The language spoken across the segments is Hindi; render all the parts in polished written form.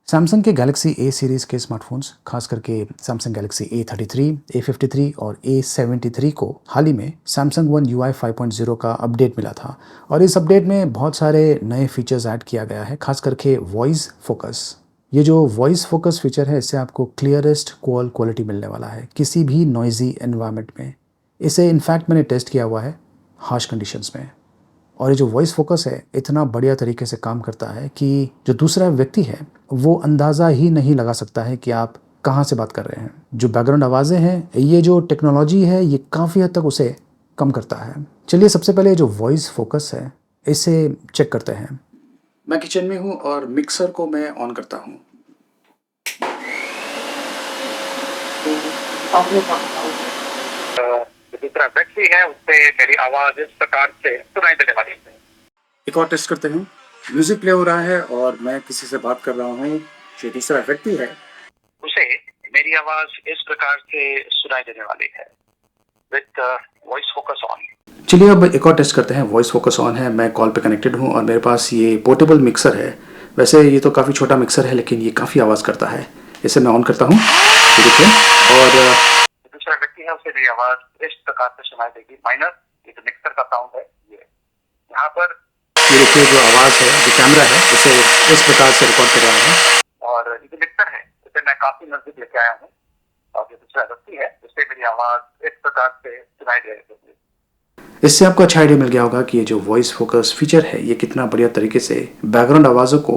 सैमसंग के गैलेक्सी ए सीरीज़ के स्मार्टफ़ोन्स, खास करके सैमसंग गैलेक्सी A33, A53 और A73 को हाल ही में सैमसंग वन UI 5.0 का अपडेट मिला था और इस अपडेट में बहुत सारे नए फीचर्स ऐड किया गया है, खास करके वॉइस फोकस। ये जो वॉइस फोकस फीचर है, इससे आपको क्लियरेस्ट कॉल क्वालिटी मिलने वाला है किसी भी नॉइज़ी एनवायरनमेंट में। इसे इनफैक्ट मैंने टेस्ट किया हुआ है हार्श कंडीशंस में। और ये जो वॉइस फोकस है, इतना बढ़िया तरीके से काम करता है कि जो दूसरा व्यक्ति है वो अंदाज़ा ही नहीं लगा सकता है कि आप कहाँ से बात कर रहे हैं। जो बैकग्राउंड आवाज़ें हैं, ये जो टेक्नोलॉजी है, ये काफ़ी हद तक उसे कम करता है। चलिए सबसे पहले जो वॉइस फोकस है, इसे चेक करते हैं। मैं किचन में हूँ और मिक्सर को मैं ऑन करता हूँ। जो दूसरा व्यक्ति है उससे मेरी आवाज इस प्रकार से सुनाई देने वाली है। एक और टेस्ट करते हैं। म्यूजिक प्ले हो रहा है और मैं किसी से बात कर रहा हूँ। जो तीसरा व्यक्ति है उसे मेरी आवाज इस प्रकार से सुनाई देने वाली है विद वॉइस फोकस ऑन। चलिए अब एक और टेस्ट करते हैं। वॉइस फोकस ऑन है, मैं कॉल पे कनेक्टेड हूँ और मेरे पास ये पोर्टेबल मिक्सर है। वैसे ये तो काफ़ी छोटा मिक्सर है, लेकिन ये काफ़ी आवाज़ करता है। इसे मैं ऑन करता हूँ, ये देखिए। और दूसरा व्यक्ति है उसे मेरी आवाज इस प्रकार से सुनाई देगी माइनस ये जो मिक्सर का साउंड है। ये यहाँ पर ये देखिए, जो आवाज़ है, जो कैमरा है, उसे इस प्रकार से रिकॉर्ड कर रहा है। और ये जो मिक्सर है उसे मैं काफी नजदीक लेके आया हूँ और जो दूसरा व्यक्ति है उससे मेरी आवाज इस प्रकार से सुनाई दे रही है। इससे आपको अच्छा आइडिया मिल गया होगा कि ये जो वॉइस फोकस फीचर है, ये कितना बढ़िया तरीके से बैकग्राउंड आवाज़ों को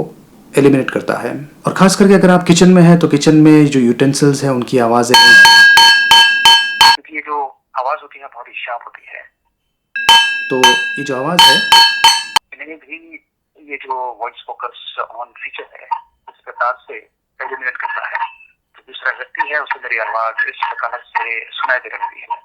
एलिमिनेट करता है। और ख़ास करके अगर आप किचन में हैं तो किचन में जो यूटेंसिल्स हैं उनकी आवाज़ें, क्योंकि ये जो आवाज होती है बहुत ही शार्प होती है, तो ये जो आवाज़ है, इन्हें भी ये जो वॉइस फोकस ऑन फीचर है इस प्रकार से एलिमिनेट करता है। तो दूसरा व्यक्ति है उसे मेरी आवाज इस प्रकार से सुनाई दे रही है।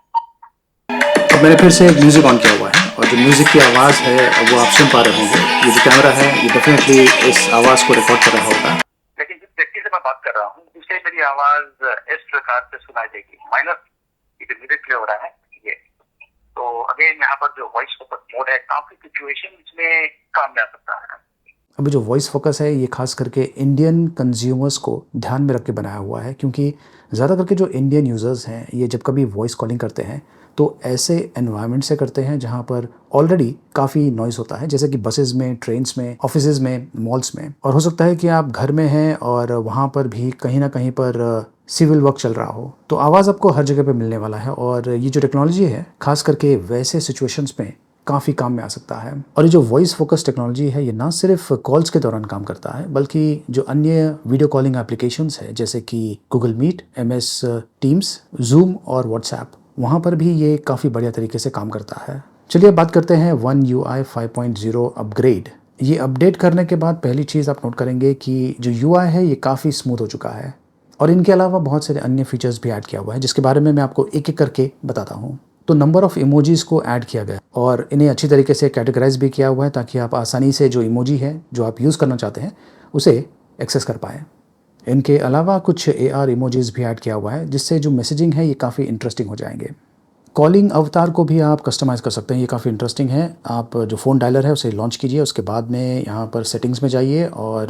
तो मैंने फिर से म्यूज़िक ऑन किया हुआ है और जो म्यूज़िक की आवाज़ है वो आप सुन पा रहे होंगे। ये जो कैमरा है, ये डेफिनेटली इस आवाज़ को रिकॉर्ड कर रहा होगा। लेकिन जिस व्यक्ति से मैं बात कर रहा हूँ उसे मेरी आवाज इस प्रकार से सुनाई देगी माइनस ये जो म्यूजिक प्ले हो रहा है ये। तो अगेन यहाँ पर जो वॉइस फोकस मोड है काफी सिचुएशन में काम में आ सकता है। अभी जो वॉइस फोकस है, ये खास करके इंडियन कंज्यूमर्स को ध्यान में रख के बनाया हुआ है, क्योंकि ज़्यादा करके जो इंडियन यूज़र्स हैं, ये जब कभी वॉइस कॉलिंग करते हैं तो ऐसे एनवायरनमेंट से करते हैं जहाँ पर ऑलरेडी काफ़ी नॉइज़ होता है, जैसे कि बसेस में, ट्रेन्स में, ऑफिसेज में, मॉल्स में। और हो सकता है कि आप घर में हैं और वहाँ पर भी कहीं ना कहीं पर सिविल वर्क चल रहा हो, तो आवाज़ आपको हर जगह पे मिलने वाला है। और ये जो टेक्नोलॉजी है, खास करके वैसे सिचुएशंस में काफ़ी काम में आ सकता है। और ये जो वॉइस फोकस टेक्नोलॉजी है, ये ना सिर्फ कॉल्स के दौरान काम करता है, बल्कि जो अन्य वीडियो कॉलिंग एप्लीकेशंस है, जैसे कि Google Meet, MS Teams, Zoom और व्हाट्सएप, वहाँ पर भी ये काफ़ी बढ़िया तरीके से काम करता है। चलिए अब बात करते हैं वन UI 5.0 अपग्रेड। ये अपडेट करने के बाद पहली चीज़ आप नोट करेंगे कि जो UI है ये काफ़ी स्मूथ हो चुका है और इनके अलावा बहुत सारे अन्य फीचर्स भी ऐड किया हुआ है, जिसके बारे में मैं आपको एक एक करके बताता हूँ। तो नंबर ऑफ़ इमोजीज़ को ऐड किया गया और इन्हें अच्छी तरीके से कैटेगराइज भी किया हुआ है, ताकि आप आसानी से जो इमोजी है जो आप यूज़ करना चाहते हैं उसे एक्सेस कर पाएँ। इनके अलावा कुछ AR इमोजीज़ भी ऐड किया हुआ है, जिससे जो मैसेजिंग है ये काफ़ी इंटरेस्टिंग हो जाएंगे। कॉलिंग अवतार को भी आप कस्टमाइज़ कर सकते हैं, ये काफ़ी इंटरेस्टिंग है। आप जो फ़ोन डायलर है उसे लॉन्च कीजिए, उसके बाद में यहाँ पर सेटिंग्स में जाइए और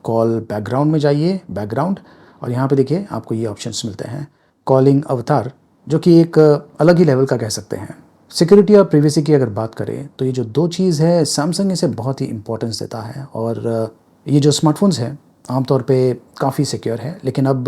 कॉल बैकग्राउंड में जाइए, बैकग्राउंड, और यहाँ पे देखिए आपको ये ऑप्शंस मिलते हैं। कॉलिंग अवतार, जो कि एक अलग ही लेवल का कह सकते हैं। सिक्योरिटी और प्रिवेसी की अगर बात करें तो ये जो दो चीज़ है, सैमसंग इसे बहुत ही इंपॉर्टेंस देता है और ये जो स्मार्टफोन्स हैं आमतौर पे काफ़ी सिक्योर है, लेकिन अब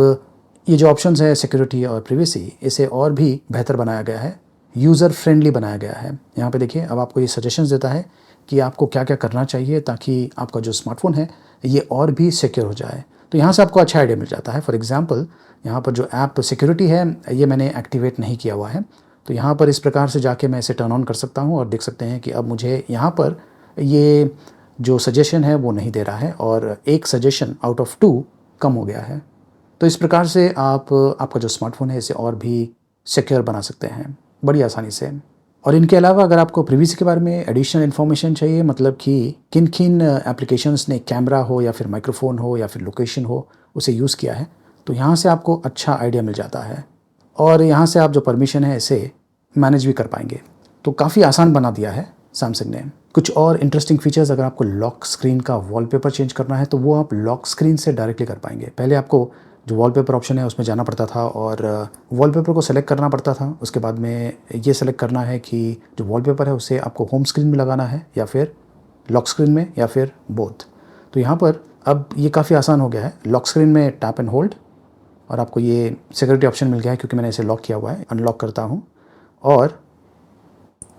ये जो ऑप्शंस है सिक्योरिटी और प्रिवेसी, इसे और भी बेहतर बनाया गया है, यूज़र फ्रेंडली बनाया गया है। यहाँ पे देखिए, अब आपको ये सजेशंस देता है कि आपको क्या क्या करना चाहिए ताकि आपका जो स्मार्टफोन है ये और भी सिक्योर हो जाए। तो यहाँ से आपको अच्छा आइडिया मिल जाता है। फॉर एग्जांपल, यहाँ पर जो ऐप सिक्योरिटी है ये मैंने एक्टिवेट नहीं किया हुआ है, तो यहाँ पर इस प्रकार से जाके मैं इसे टर्न ऑन कर सकता हूँ और देख सकते हैं कि अब मुझे यहाँ पर ये जो सजेशन है वो नहीं दे रहा है और एक सजेशन आउट ऑफ 2 कम हो गया है। तो इस प्रकार से आप आपका जो स्मार्टफोन है इसे और भी सिक्योर बना सकते हैं बड़ी आसानी से। और इनके अलावा अगर आपको प्रिवेसी के बारे में एडिशनल इन्फॉर्मेशन चाहिए, मतलब कि किन किन एप्लीकेशंस ने कैमरा हो या फिर माइक्रोफोन हो या फिर लोकेशन हो उसे यूज़ किया है, तो यहाँ से आपको अच्छा आइडिया मिल जाता है और यहाँ से आप जो परमिशन है इसे मैनेज भी कर पाएंगे। तो काफ़ी आसान बना दिया है सैमसंग ने कुछ और इंटरेस्टिंग फीचर्स, अगर आपको लॉक स्क्रीन का वॉलपेपर चेंज करना है तो वो आप लॉक स्क्रीन से डायरेक्टली कर पाएंगे। पहले आपको जो वॉलपेपर ऑप्शन है उसमें जाना पड़ता था और वॉलपेपर को सेलेक्ट करना पड़ता था। उसके बाद में ये सेलेक्ट करना है कि जो वॉलपेपर है उसे आपको होम स्क्रीन में लगाना है या फिर लॉक स्क्रीन में या फिर बोथ। तो यहाँ पर अब ये काफ़ी आसान हो गया है। लॉक स्क्रीन में टैप एंड होल्ड और आपको ये सिक्योरिटी ऑप्शन मिल गया है क्योंकि मैंने इसे लॉक किया हुआ है। अनलॉक करता हूँ और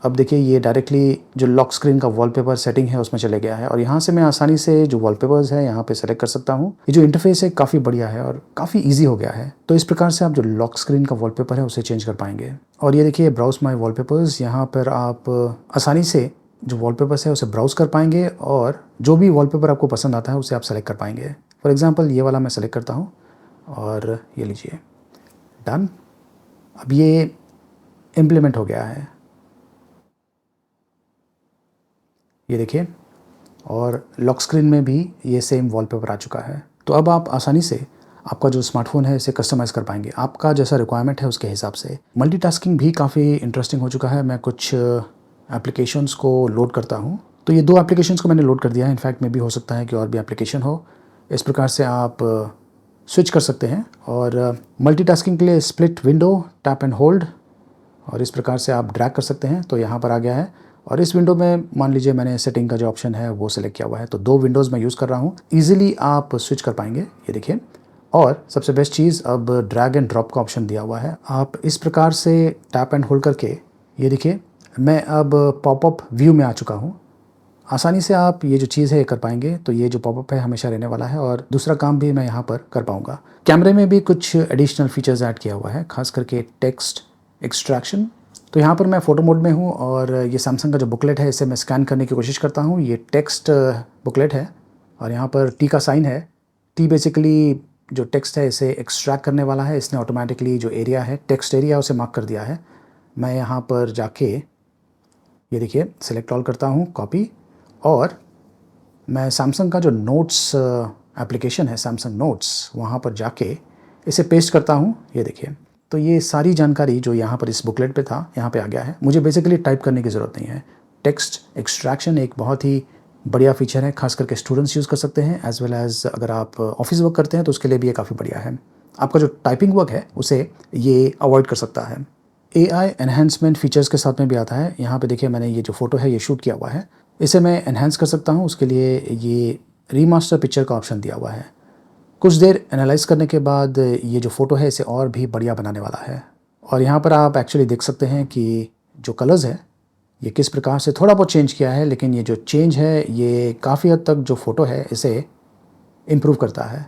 अब देखिए ये डायरेक्टली जो लॉक स्क्रीन का वॉलपेपर सेटिंग है उसमें चले गया है और यहाँ से मैं आसानी से जो वॉलपेपर्स है यहाँ पे सेलेक्ट कर सकता हूँ। ये जो इंटरफेस है काफ़ी बढ़िया है और काफ़ी इजी हो गया है। तो इस प्रकार से आप जो लॉक स्क्रीन का वॉलपेपर है उसे चेंज कर पाएंगे। और ये देखिए ब्राउज माई वॉलपेपर्स, यहाँ पर आप आसानी से जो वॉलपेपर्स है उसे ब्राउज कर पाएंगे और जो भी वॉलपेपर आपको पसंद आता है उसे आप सेलेक्ट कर पाएंगे। फॉर एग्जाम्पल ये वाला मैं सेलेक्ट करता हूँ और ये लीजिए, डन। अब ये इम्प्लीमेंट हो गया है, ये देखिए, और लॉक स्क्रीन में भी ये सेम वॉलपेपर आ चुका है। तो अब आप आसानी से आपका जो स्मार्टफोन है इसे कस्टमाइज़ कर पाएंगे आपका जैसा रिक्वायरमेंट है उसके हिसाब से। मल्टीटास्किंग भी काफ़ी इंटरेस्टिंग हो चुका है। मैं कुछ एप्लीकेशंस को लोड करता हूँ, तो ये 2 एप्लीकेशंस को मैंने लोड कर दिया है। इनफैक्ट में भी हो सकता है कि और भी एप्लीकेशन हो। इस प्रकार से आप स्विच कर सकते हैं और मल्टीटास्किंग के लिए split window, tap and hold और इस प्रकार से आप ड्रैग कर सकते हैं। तो यहाँ पर आ गया है और इस विंडो में मान लीजिए मैंने सेटिंग का जो ऑप्शन है वो सिलेक्ट किया हुआ है, तो 2 विंडोज़ मैं यूज़ कर रहा हूँ। ईजिली आप स्विच कर पाएंगे, ये देखिए। और सबसे बेस्ट चीज़, अब ड्रैग एंड ड्रॉप का ऑप्शन दिया हुआ है। आप इस प्रकार से टैप एंड होल्ड करके, ये देखिए, मैं अब पॉपअप व्यू में आ चुका हूँ। आसानी से आप ये जो चीज़ है ये कर पाएंगे। तो ये जो पॉपअप है हमेशा रहने वाला है और दूसरा काम भी मैं यहाँ पर कर पाऊँगा। कैमरे में भी कुछ एडिशनल फीचर्स ऐड किया हुआ है, खास करके टेक्स्ट एक्सट्रैक्शन। तो यहाँ पर मैं फ़ोटो मोड में हूँ और ये सैमसंग का जो बुकलेट है इसे मैं स्कैन करने की कोशिश करता हूँ। ये टेक्स्ट बुकलेट है और यहाँ पर टी का साइन है। टी बेसिकली जो टेक्स्ट है इसे एक्सट्रैक्ट करने वाला है। इसने ऑटोमेटिकली जो एरिया है, टेक्स्ट एरिया, उसे मार्क कर दिया है। मैं यहाँ पर जाके ये देखिए सेलेक्ट ऑल करता हूँ, कॉपी, और मैं सैमसंग का जो नोट्स एप्लीकेशन है, सैमसंग नोट्स, वहाँ पर जाके इसे पेस्ट करता हूँ, ये देखिए। तो ये सारी जानकारी जो यहाँ पर इस बुकलेट पे था यहाँ पे आ गया है। मुझे बेसिकली टाइप करने की ज़रूरत नहीं है। टेक्स्ट एक्सट्रैक्शन एक बहुत ही बढ़िया फीचर है, खास करके स्टूडेंट्स यूज़ कर सकते हैं, एज वेल एज अगर आप ऑफिस वर्क करते हैं तो उसके लिए भी ये काफ़ी बढ़िया है। आपका जो टाइपिंग वर्क है उसे ये अवॉइड कर सकता है। AI एनहेंसमेंट फीचर्स के साथ में भी आता है। यहाँ पे देखिए मैंने ये जो फ़ोटो है ये शूट किया हुआ है, इसे मैं एनहेंस कर सकता हूँ। उसके लिए ये रीमास्टर पिक्चर का ऑप्शन दिया हुआ है। कुछ देर एनालाइज करने के बाद ये जो फ़ोटो है इसे और भी बढ़िया बनाने वाला है। और यहाँ पर आप एक्चुअली देख सकते हैं कि जो कलर्स है ये किस प्रकार से थोड़ा बहुत चेंज किया है, लेकिन ये जो चेंज है ये काफ़ी हद तक जो फ़ोटो है इसे इम्प्रूव करता है।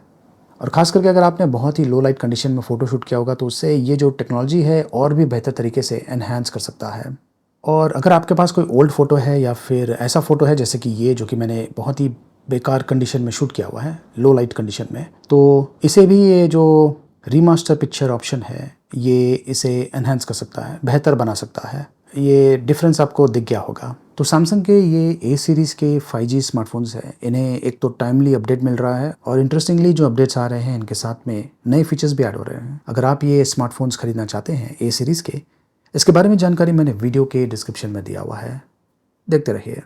और ख़ास करके अगर आपने बहुत ही लो लाइट कंडीशन में फ़ोटो शूट किया होगा तो उससे ये जो टेक्नोलॉजी है और भी बेहतर तरीके से एनहांस कर सकता है। और अगर आपके पास कोई ओल्ड फ़ोटो है या फिर ऐसा फ़ोटो है जैसे कि ये जो कि मैंने बहुत ही बेकार कंडीशन में शूट किया हुआ है, लो लाइट कंडीशन में, तो इसे भी ये जो रीमास्टर पिक्चर ऑप्शन है ये इसे एनहांस कर सकता है, बेहतर बना सकता है। ये डिफरेंस आपको दिख गया होगा। तो सैमसंग के ये A सीरीज़ के 5G स्मार्टफोन्स हैं, इन्हें एक तो टाइमली अपडेट मिल रहा है और इंटरेस्टिंगली जो अपडेट्स आ रहे हैं इनके साथ में नए फीचर्स भी ऐड हो रहे हैं। अगर आप ये स्मार्टफोन्स खरीदना चाहते हैं A सीरीज़ के, इसके बारे में जानकारी मैंने वीडियो के डिस्क्रिप्शन में दिया हुआ है, देखते रहिए।